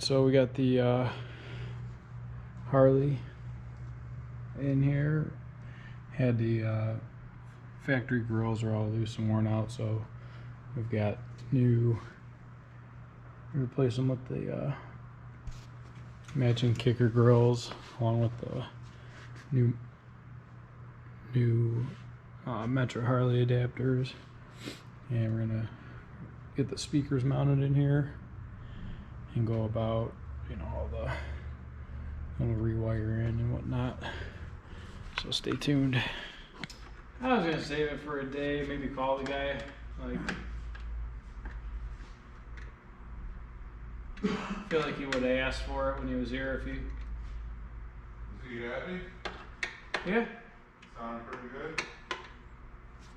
so we got the Harley in here. Had the factory grills are all loose and worn out, so we've got new. Replace them with the matching kicker grills, along with the new Metro Harley adapters, and we're gonna get the speakers mounted in here and go about, you know, all the little rewiring and whatnot. So stay tuned. I was gonna save it for a day, maybe call the guy, like, I feel like he would have asked for it when he was here if he... Is he happy? Yeah. Sounded pretty good?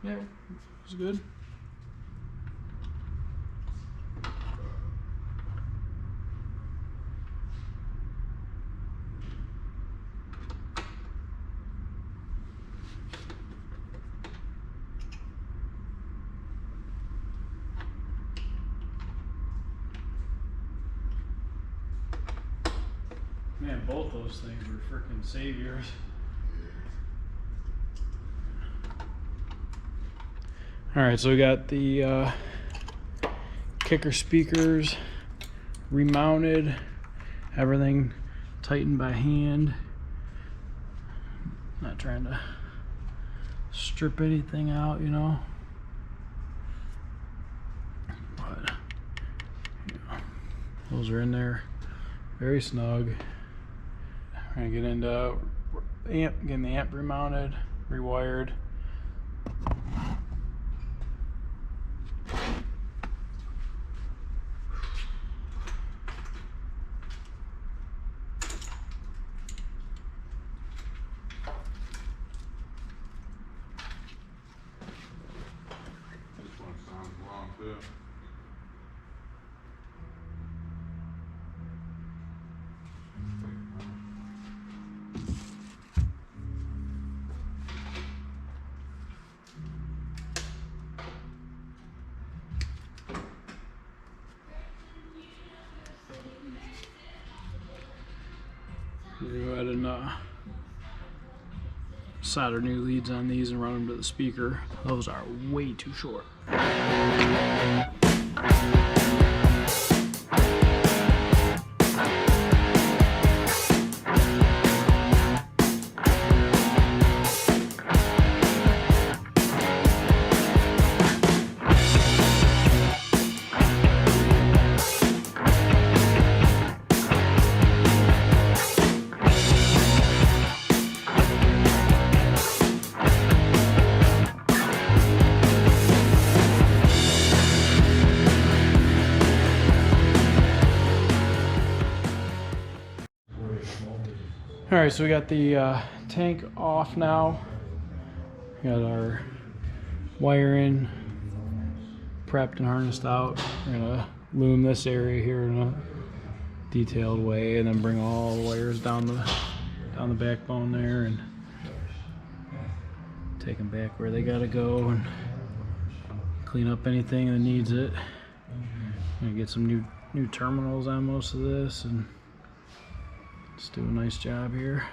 Yeah, it was good. Man, both those things were freaking saviors. Alright, so we got the kicker speakers remounted, everything tightened by hand. Not trying to strip anything out, you know. But, you know, those are in there very snug. We're gonna get into getting the amp remounted, rewired. This one sounds long too. We'll go ahead and solder new leads on these and run them to the speaker. Those are way too short. Alright, so we got the tank off now. We got our wiring prepped and harnessed out. We're gonna loom this area here in a detailed way and then bring all the wires down the backbone there and take them back where they gotta go and clean up anything that needs it. I'm gonna get some new terminals on most of this and let's do a nice job here.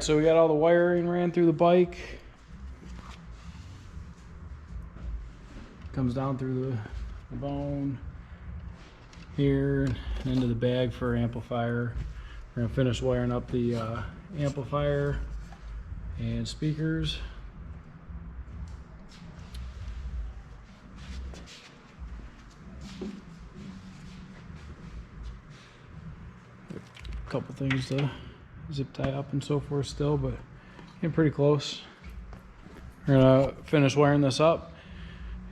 Alright, so we got all the wiring ran through the bike. Comes down through the bone here and into the bag for amplifier. We're gonna finish wiring up the amplifier and speakers. A couple things to zip tie up and so forth still, but getting pretty close. We're gonna finish wiring this up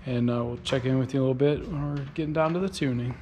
and we'll check in with you a little bit when we're getting down to the tuning.